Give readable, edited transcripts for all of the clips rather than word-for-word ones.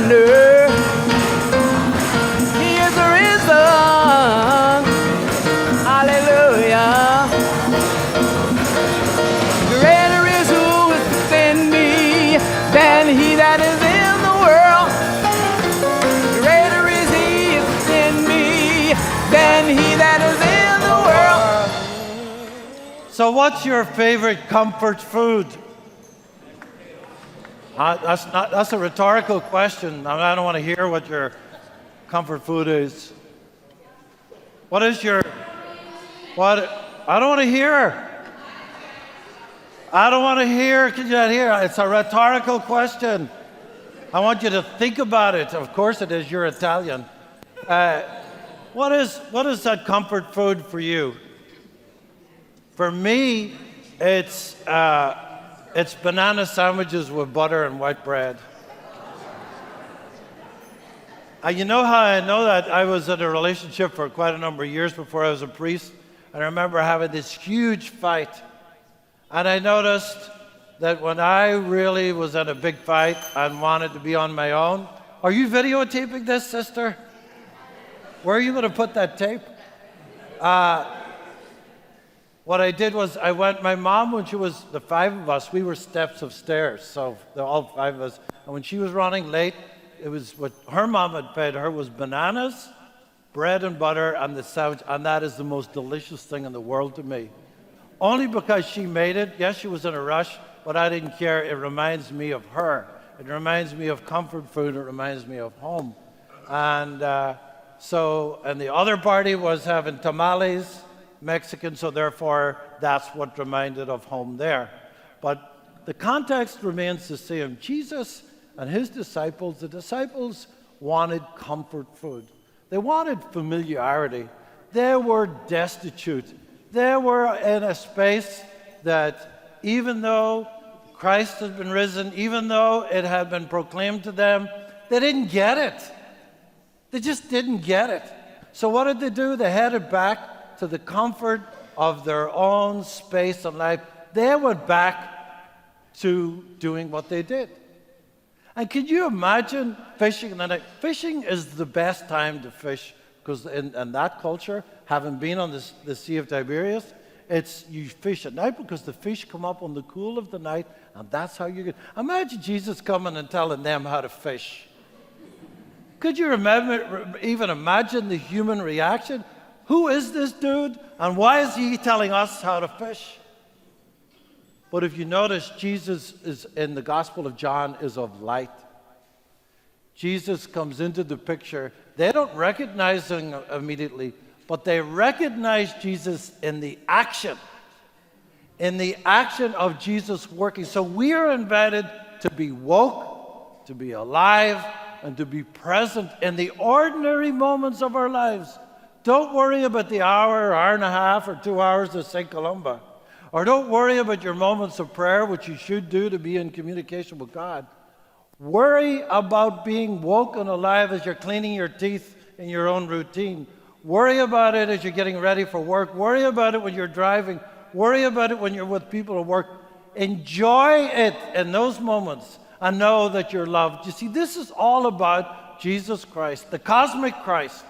No, he is risen. Hallelujah. Greater is who is within me than he that is in the world. Greater is he within me than he that is in the world. So what's your favorite comfort food? That's a rhetorical question. I don't want to hear what your comfort food is. What is your, what, I don't want to hear. I don't want to hear, can you not hear? It's a rhetorical question. I want you to think about it. Of course it is, you're Italian. What is that comfort food for you? For me, it's banana sandwiches with butter and white bread. You know how I know that? I was in a relationship for quite a number of years before I was a priest, and I remember having this huge fight. And I noticed that when I really was in a big fight and wanted to be on my own, are you videotaping this, sister? Where are you going to put that tape? What I did was my mom, when she was, the five of us, we were steps of stairs, so all five of us. And when she was running late, it was what her mom had fed her was bananas, bread and butter, and the sandwich, and that is the most delicious thing in the world to me. Only because she made it. Yes, she was in a rush, but I didn't care. It reminds me of her. It reminds me of comfort food. It reminds me of home. And and the other party was having tamales, Mexican, so therefore that's what reminded of home there. But the context remains the same. Jesus and his disciples, the disciples wanted comfort food. They wanted familiarity. They were destitute. They were in a space that even though Christ had been risen, even though it had been proclaimed to them, they didn't get it. They just didn't get it. So what did they do? They headed back to the comfort of their own space and life. They went back to doing what they did. And can you imagine fishing? Fishing is the best time to fish because in that culture, having been on the Sea of Tiberias, you fish at night because the fish come up on the cool of the night, and that's how you get. Imagine Jesus coming and telling them how to fish. Could you even imagine the human reaction? Who is this dude, and why is he telling us how to fish? But if you notice, Jesus is in the Gospel of John is of light. Jesus comes into the picture. They don't recognize him immediately, but they recognize Jesus in the action of Jesus working. So we are invited to be woke, to be alive, and to be present in the ordinary moments of our lives. Don't worry about the hour and a half, or 2 hours of St. Columba. Or don't worry about your moments of prayer, which you should do to be in communication with God. Worry about being woke and alive as you're cleaning your teeth in your own routine. Worry about it as you're getting ready for work. Worry about it when you're driving. Worry about it when you're with people at work. Enjoy it in those moments and know that you're loved. You see, this is all about Jesus Christ, the cosmic Christ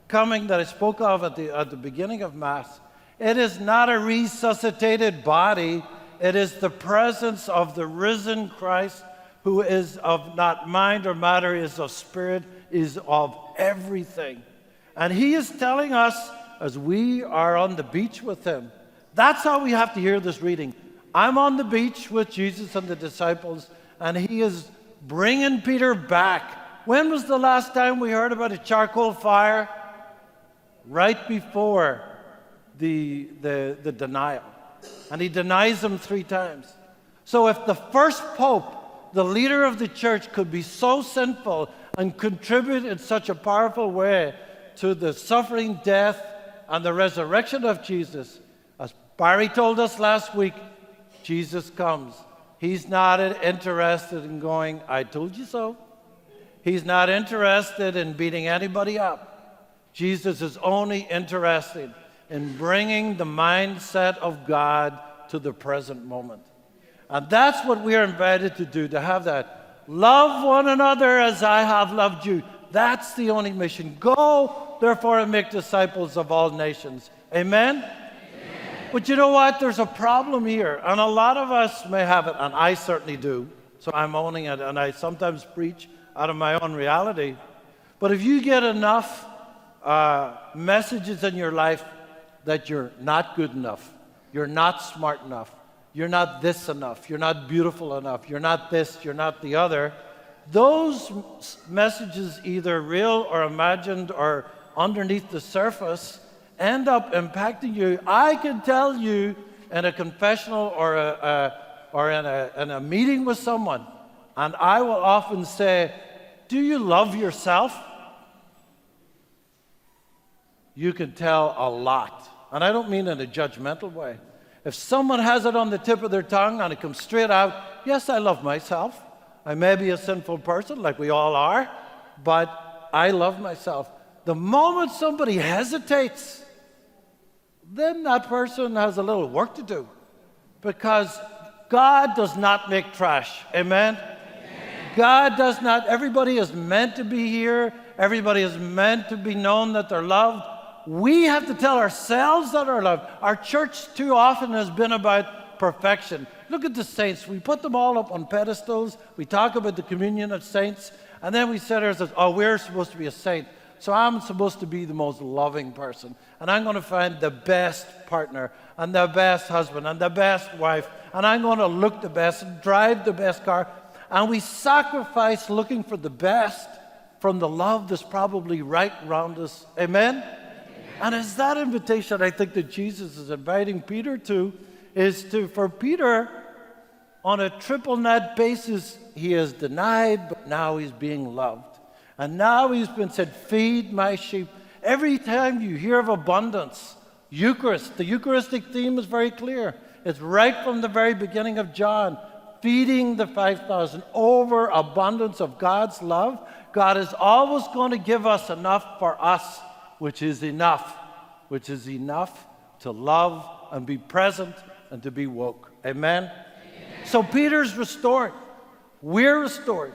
coming that I spoke of at the beginning of Mass. It is not a resuscitated body. It is the presence of the risen Christ, who is of not mind or matter, is of spirit, is of everything. And he is telling us as we are on the beach with him. That's how we have to hear this reading. I'm on the beach with Jesus and the disciples, and he is bringing Peter back. When was the last time we heard about a charcoal fire? Right before the denial. And he denies him 3 times. So if the first pope, the leader of the church, could be so sinful and contribute in such a powerful way to the suffering, death, and the resurrection of Jesus, as Barry told us last week, Jesus comes. He's not interested in going, I told you so. He's not interested in beating anybody up. Jesus is only interested in bringing the mindset of God to the present moment. And that's what we are invited to do, to have that. Love one another as I have loved you. That's the only mission. Go, therefore, and make disciples of all nations. Amen? Amen? But you know what? There's a problem here. And a lot of us may have it, and I certainly do. So I'm owning it, and I sometimes preach out of my own reality. But if you get enough messages in your life that you're not good enough, you're not smart enough, you're not this enough, you're not beautiful enough, you're not this, you're not the other, those messages, either real or imagined or underneath the surface, end up impacting you. I can tell you in a confessional or in a meeting with someone, and I will often say, do you love yourself? You can tell a lot. And I don't mean in a judgmental way. If someone has it on the tip of their tongue and it comes straight out, yes, I love myself. I may be a sinful person, like we all are, but I love myself. The moment somebody hesitates, then that person has a little work to do, because God does not make trash. Amen? God does not. Everybody is meant to be here. Everybody is meant to be known that they're loved. We have to tell ourselves that are loved. Our church too often has been about perfection. Look at the saints. We put them all up on pedestals. We talk about the communion of saints. And then we say to ourselves, oh, we're supposed to be a saint. So I'm supposed to be the most loving person. And I'm going to find the best partner and the best husband and the best wife. And I'm going to look the best and drive the best car. And we sacrifice looking for the best from the love that's probably right around us. Amen? And it's that invitation I think that Jesus is inviting Peter to, is to, for Peter, on a triple net basis, he is denied, but now he's being loved. And now he's been said, feed my sheep. Every time you hear of abundance, Eucharist, the Eucharistic theme is very clear. It's right from the very beginning of John, feeding the 5,000, overabundance of God's love. God is always going to give us enough for us, which is enough to love and be present and to be woke. Amen? Amen. So Peter's restored. We're restored.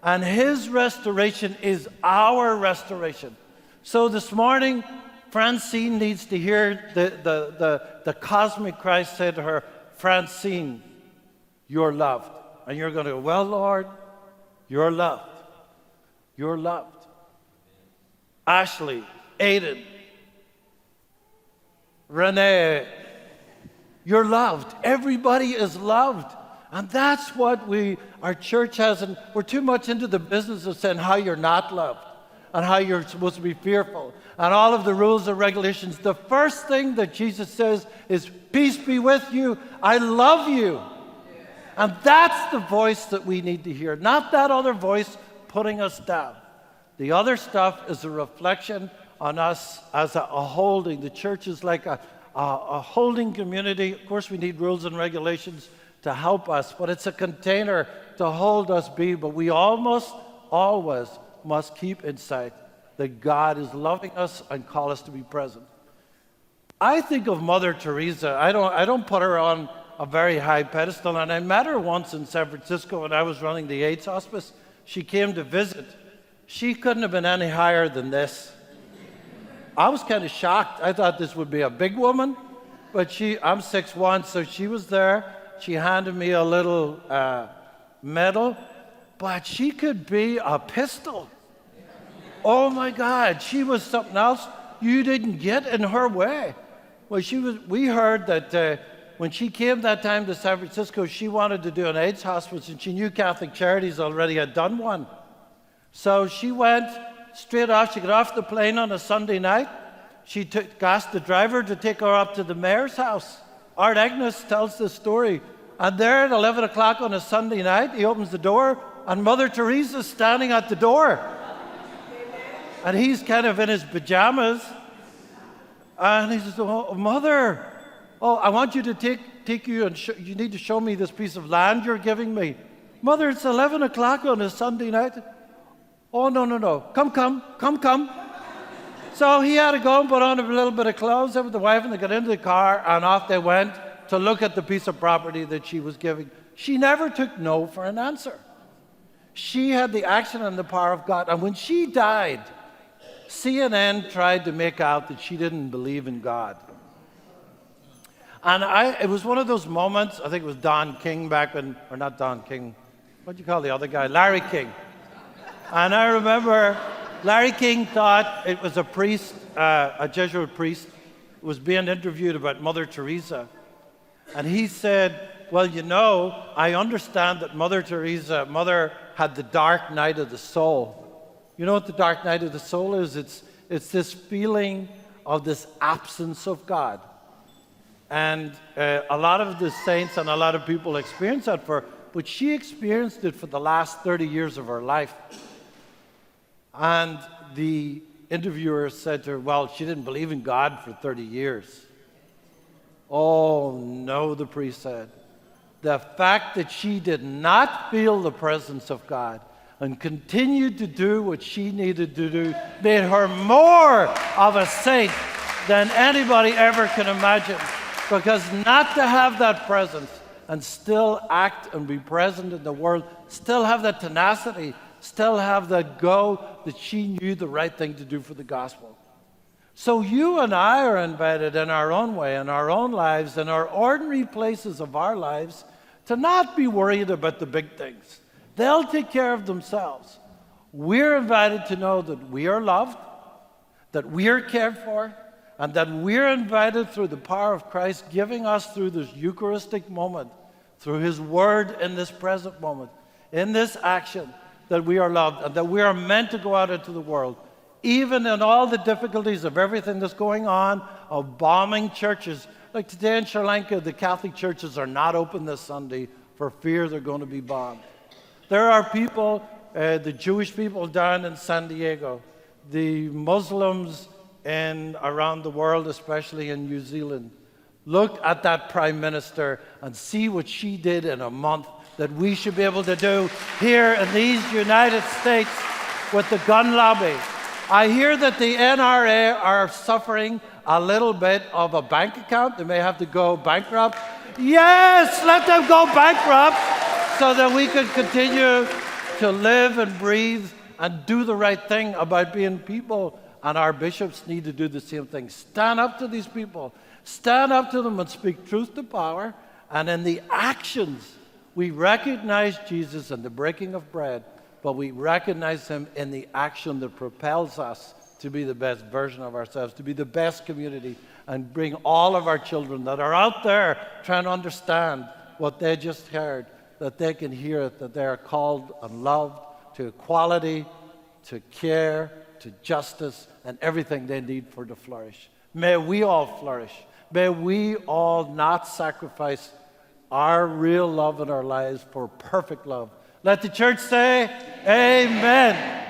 And his restoration is our restoration. So this morning, Francine needs to hear the cosmic Christ say to her, Francine, you're loved. And you're going to go, well, Lord, you're loved. You're loved. Ashley, Aiden, Renee, you're loved. Everybody is loved. And that's what our church has. And we're too much into the business of saying how you're not loved and how you're supposed to be fearful and all of the rules and regulations. The first thing that Jesus says is, peace be with you. I love you. And that's the voice that we need to hear, not that other voice putting us down. The other stuff is a reflection on us as a holding. The church is like a holding community. Of course, we need rules and regulations to help us, but it's a container to hold us be. But we almost always must keep in sight that God is loving us and call us to be present. I think of Mother Teresa. I don't put her on a very high pedestal, and I met her once in San Francisco when I was running the AIDS hospice. She came to visit. She couldn't have been any higher than this. I was kind of shocked. I thought this would be a big woman, but I'm 6'1", so she was there. She handed me a little medal, but she could be a pistol. Oh my God, she was something else you didn't get in her way. Well, we heard that when she came that time to San Francisco, she wanted to do an AIDS hospice, and she knew Catholic Charities already had done one. So she went straight off. She got off the plane on a Sunday night. She asked the driver to take her up to the mayor's house. Art Agnes tells this story. And there at 11 o'clock on a Sunday night, he opens the door, and Mother Teresa's standing at the door. And he's kind of in his pajamas. And he says, oh, Mother, I want you to take you, and you need to show me this piece of land you're giving me. Mother, it's 11 o'clock on a Sunday night. Oh, no. Come. So he had to go and put on a little bit of clothes with the wife, and they got into the car, and off they went to look at the piece of property that she was giving. She never took no for an answer. She had the action and the power of God. And when she died, CNN tried to make out that she didn't believe in God. And it was one of those moments, I think it was Don King back when, or not Don King, what do you call the other guy? Larry King. And I remember Larry King thought it was a priest, a Jesuit priest, who was being interviewed about Mother Teresa. And he said, well, you know, I understand that Mother Teresa, Mother had the dark night of the soul. You know what the dark night of the soul is? It's this feeling of this absence of God. And a lot of the saints and a lot of people experience that but she experienced it for the last 30 years of her life. And the interviewer said to her, well, she didn't believe in God for 30 years. Oh, no, the priest said. The fact that she did not feel the presence of God and continued to do what she needed to do made her more of a saint than anybody ever can imagine. Because not to have that presence and still act and be present in the world, still have that tenacity, still have that go that she knew the right thing to do for the gospel. So you and I are invited in our own way, in our own lives, in our ordinary places of our lives, to not be worried about the big things. They'll take care of themselves. We're invited to know that we are loved, that we are cared for, and that we're invited through the power of Christ giving us through this Eucharistic moment, through His Word in this present moment, in this action, that we are loved and that we are meant to go out into the world, even in all the difficulties of everything that's going on, of bombing churches. Like today in Sri Lanka, the Catholic churches are not open this Sunday for fear they're going to be bombed. There are people, the Jewish people down in San Diego, the Muslims around the world, especially in New Zealand. Look at that Prime Minister and see what she did in a month that we should be able to do here in these United States with the gun lobby. I hear that the NRA are suffering a little bit of a bank account. They may have to go bankrupt. Yes, let them go bankrupt so that we can continue to live and breathe and do the right thing about being people. And our bishops need to do the same thing. Stand up to these people. Stand up to them and speak truth to power. And in the actions, we recognize Jesus in the breaking of bread, but we recognize Him in the action that propels us to be the best version of ourselves, to be the best community, and bring all of our children that are out there trying to understand what they just heard, that they can hear it, that they are called and loved to equality, to care, to justice, and everything they need for to flourish. May we all flourish. May we all not sacrifice our real love in our lives for perfect love. Let the church say, Amen.